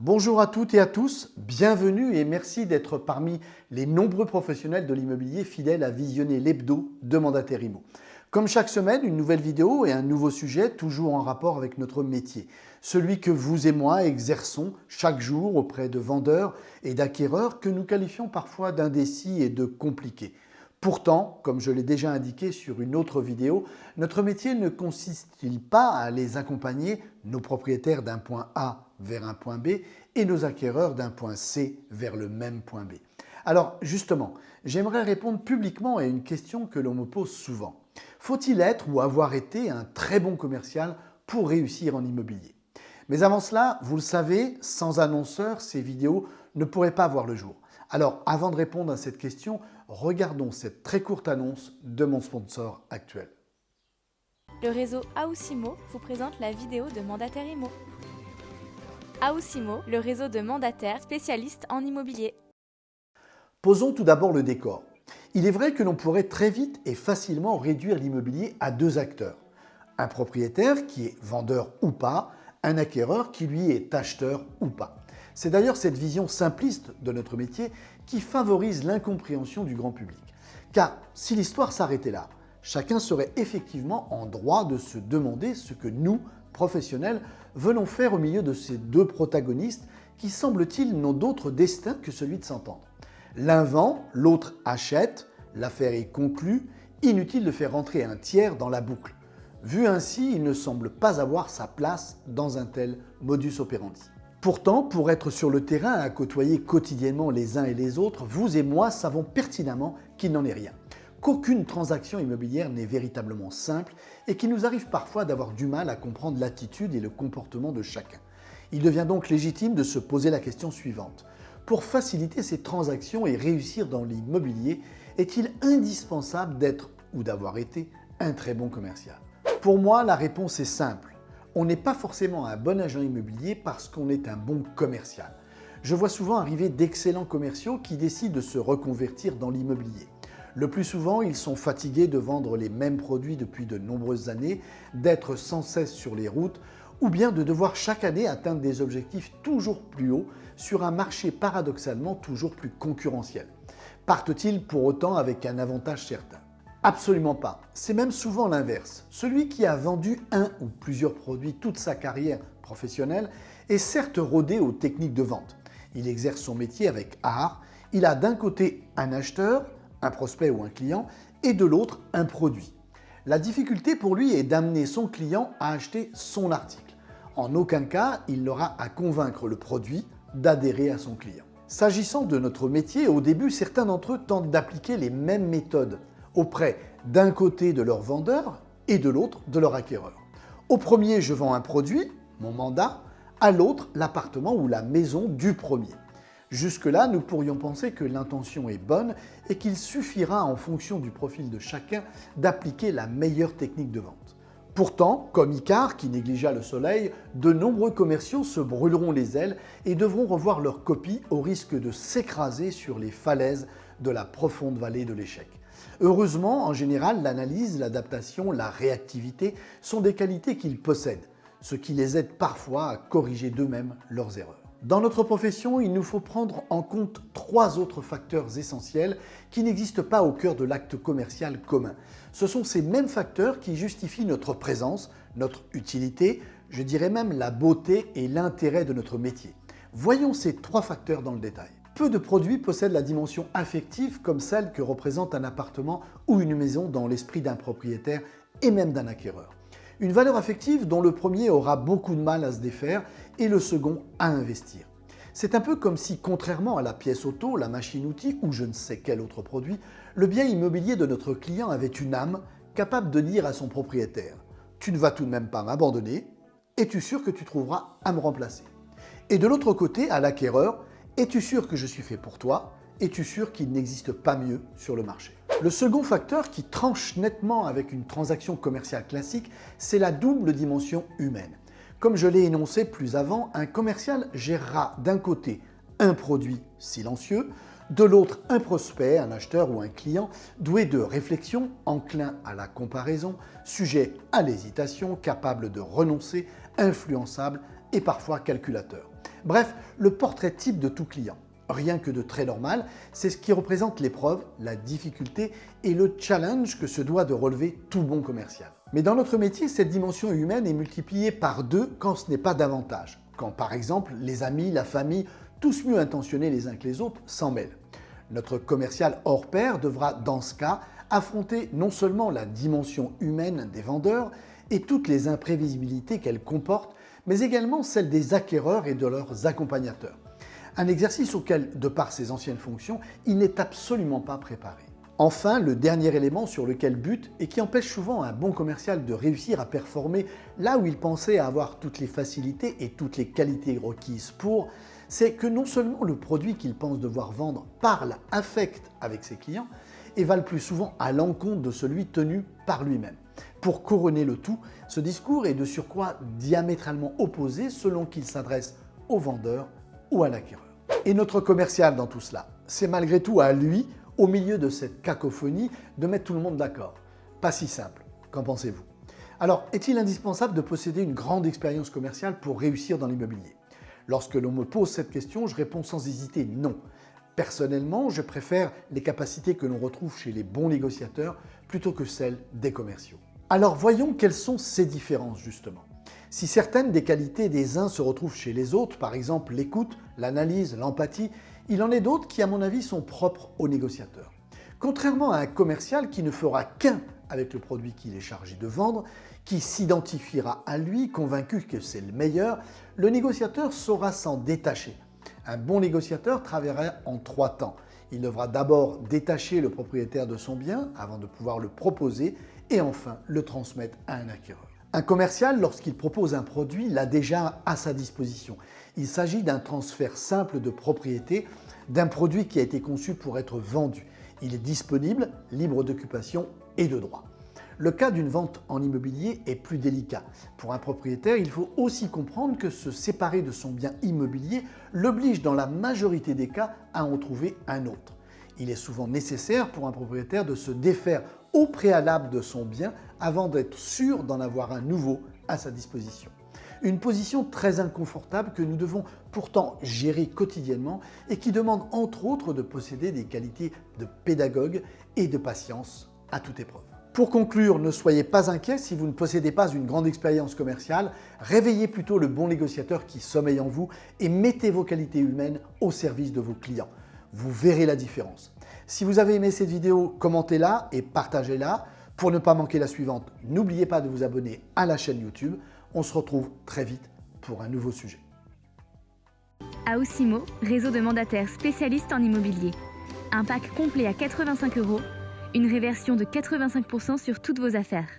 Bonjour à toutes et à tous, bienvenue et merci d'être parmi les nombreux professionnels de l'immobilier fidèles à visionner l'hebdo de Mandataire Immo. Comme chaque semaine, une nouvelle vidéo et un nouveau sujet toujours en rapport avec notre métier, celui que vous et moi exerçons chaque jour auprès de vendeurs et d'acquéreurs que nous qualifions parfois d'indécis et de compliqués. Pourtant, comme je l'ai déjà indiqué sur une autre vidéo, notre métier ne consiste-t-il pas à les accompagner, nos propriétaires d'un point A vers un point B et nos acquéreurs d'un point C vers le même point B? Alors justement, j'aimerais répondre publiquement à une question que l'on me pose souvent. Faut-il être ou avoir été un très bon commercial pour réussir en immobilier? Mais avant cela, vous le savez, sans annonceur, ces vidéos ne pourraient pas voir le jour. Alors, avant de répondre à cette question, regardons cette très courte annonce de mon sponsor actuel. Le réseau House Immo vous présente la vidéo de Mandataire Immo. House Immo, le réseau de mandataires spécialistes en immobilier. Posons tout d'abord le décor. Il est vrai que l'on pourrait très vite et facilement réduire l'immobilier à deux acteurs. Un propriétaire qui est vendeur ou pas, un acquéreur qui lui est acheteur ou pas. C'est d'ailleurs cette vision simpliste de notre métier qui favorise l'incompréhension du grand public. Car si l'histoire s'arrêtait là, chacun serait effectivement en droit de se demander ce que nous, professionnels, venons faire au milieu de ces deux protagonistes qui, semble-t-il, n'ont d'autre destin que celui de s'entendre. L'un vend, l'autre achète, l'affaire est conclue, inutile de faire rentrer un tiers dans la boucle. Vu ainsi, il ne semble pas avoir sa place dans un tel modus operandi. Pourtant, pour être sur le terrain à côtoyer quotidiennement les uns et les autres, vous et moi savons pertinemment qu'il n'en est rien. Qu'aucune transaction immobilière n'est véritablement simple et qu'il nous arrive parfois d'avoir du mal à comprendre l'attitude et le comportement de chacun. Il devient donc légitime de se poser la question suivante. Pour faciliter ces transactions et réussir dans l'immobilier, est-il indispensable d'être ou d'avoir été un très bon commercial? Pour moi, la réponse est simple. On n'est pas forcément un bon agent immobilier parce qu'on est un bon commercial. Je vois souvent arriver d'excellents commerciaux qui décident de se reconvertir dans l'immobilier. Le plus souvent, ils sont fatigués de vendre les mêmes produits depuis de nombreuses années, d'être sans cesse sur les routes, ou bien de devoir chaque année atteindre des objectifs toujours plus hauts sur un marché paradoxalement toujours plus concurrentiel. Partent-ils pour autant avec un avantage certain? Absolument pas. C'est même souvent l'inverse. Celui qui a vendu un ou plusieurs produits toute sa carrière professionnelle est certes rodé aux techniques de vente. Il exerce son métier avec art. Il a d'un côté un acheteur, un prospect ou un client, et de l'autre un produit. La difficulté pour lui est d'amener son client à acheter son article. En aucun cas, il n'aura à convaincre le produit d'adhérer à son client. S'agissant de notre métier, au début, certains d'entre eux tentent d'appliquer les mêmes méthodes auprès d'un côté de leur vendeur et de l'autre de leur acquéreur. Au premier, je vends un produit, mon mandat, à l'autre, l'appartement ou la maison du premier. Jusque-là, nous pourrions penser que l'intention est bonne et qu'il suffira, en fonction du profil de chacun, d'appliquer la meilleure technique de vente. Pourtant, comme Icare qui négligea le soleil, de nombreux commerciaux se brûleront les ailes et devront revoir leur copie au risque de s'écraser sur les falaises de la profonde vallée de l'échec. Heureusement, en général, l'analyse, l'adaptation, la réactivité sont des qualités qu'ils possèdent, ce qui les aide parfois à corriger d'eux-mêmes leurs erreurs. Dans notre profession, il nous faut prendre en compte trois autres facteurs essentiels qui n'existent pas au cœur de l'acte commercial commun. Ce sont ces mêmes facteurs qui justifient notre présence, notre utilité, je dirais même la beauté et l'intérêt de notre métier. Voyons ces trois facteurs dans le détail. Peu de produits possèdent la dimension affective comme celle que représente un appartement ou une maison dans l'esprit d'un propriétaire et même d'un acquéreur. Une valeur affective dont le premier aura beaucoup de mal à se défaire et le second à investir. C'est un peu comme si, contrairement à la pièce auto, la machine-outil ou je ne sais quel autre produit, le bien immobilier de notre client avait une âme capable de dire à son propriétaire « Tu ne vas tout de même pas m'abandonner, es-tu sûr que tu trouveras à me remplacer ?» Et de l'autre côté, à l'acquéreur, es-tu sûr que je suis fait pour toi? Es-tu sûr qu'il n'existe pas mieux sur le marché? Le second facteur qui tranche nettement avec une transaction commerciale classique, c'est la double dimension humaine. Comme je l'ai énoncé plus avant, un commercial gérera d'un côté un produit silencieux, de l'autre un prospect, un acheteur ou un client doué de réflexion, enclin à la comparaison, sujet à l'hésitation, capable de renoncer, influençable et parfois calculateur. Bref, le portrait type de tout client. Rien que de très normal, c'est ce qui représente l'épreuve, la difficulté et le challenge que se doit de relever tout bon commercial. Mais dans notre métier, cette dimension humaine est multipliée par 2 quand ce n'est pas davantage. Quand par exemple, les amis, la famille, tous mieux intentionnés les uns que les autres, s'en mêlent. Notre commercial hors pair devra, dans ce cas, affronter non seulement la dimension humaine des vendeurs et toutes les imprévisibilités qu'elle comporte, mais également celle des acquéreurs et de leurs accompagnateurs. Un exercice auquel, de par ses anciennes fonctions, il n'est absolument pas préparé. Enfin, le dernier élément sur lequel bute et qui empêche souvent un bon commercial de réussir à performer là où il pensait avoir toutes les facilités et toutes les qualités requises pour, c'est que non seulement le produit qu'il pense devoir vendre parle, affecte avec ses clients, et va le plus souvent à l'encontre de celui tenu par lui-même. Pour couronner le tout, ce discours est de surcroît diamétralement opposé selon qu'il s'adresse au vendeur ou à l'acquéreur. Et notre commercial dans tout cela, c'est malgré tout à lui, au milieu de cette cacophonie, de mettre tout le monde d'accord. Pas si simple, qu'en pensez-vous? Alors, est-il indispensable de posséder une grande expérience commerciale pour réussir dans l'immobilier? Lorsque l'on me pose cette question, je réponds sans hésiter non. Personnellement, je préfère les capacités que l'on retrouve chez les bons négociateurs plutôt que celles des commerciaux. Alors voyons quelles sont ces différences justement. Si certaines des qualités des uns se retrouvent chez les autres, par exemple l'écoute, l'analyse, l'empathie, il en est d'autres qui, à mon avis, sont propres aux négociateurs. Contrairement à un commercial qui ne fera qu'un avec le produit qu'il est chargé de vendre, qui s'identifiera à lui, convaincu que c'est le meilleur, le négociateur saura s'en détacher. Un bon négociateur travaillera en 3 temps. Il devra d'abord détacher le propriétaire de son bien avant de pouvoir le proposer et enfin le transmettre à un acquéreur. Un commercial, lorsqu'il propose un produit, l'a déjà à sa disposition. Il s'agit d'un transfert simple de propriété d'un produit qui a été conçu pour être vendu. Il est disponible, libre d'occupation et de droit. Le cas d'une vente en immobilier est plus délicat. Pour un propriétaire, il faut aussi comprendre que se séparer de son bien immobilier l'oblige dans la majorité des cas à en trouver un autre. Il est souvent nécessaire pour un propriétaire de se défaire au préalable de son bien avant d'être sûr d'en avoir un nouveau à sa disposition. Une position très inconfortable que nous devons pourtant gérer quotidiennement et qui demande entre autres de posséder des qualités de pédagogue et de patience à toute épreuve. Pour conclure, ne soyez pas inquiets si vous ne possédez pas une grande expérience commerciale, réveillez plutôt le bon négociateur qui sommeille en vous et mettez vos qualités humaines au service de vos clients. Vous verrez la différence. Si vous avez aimé cette vidéo, commentez-la et partagez-la. Pour ne pas manquer la suivante, n'oubliez pas de vous abonner à la chaîne YouTube. On se retrouve très vite pour un nouveau sujet. AOSIMO, réseau de mandataires spécialistes en immobilier. Un pack complet à 85 €, une réversion de 85% sur toutes vos affaires.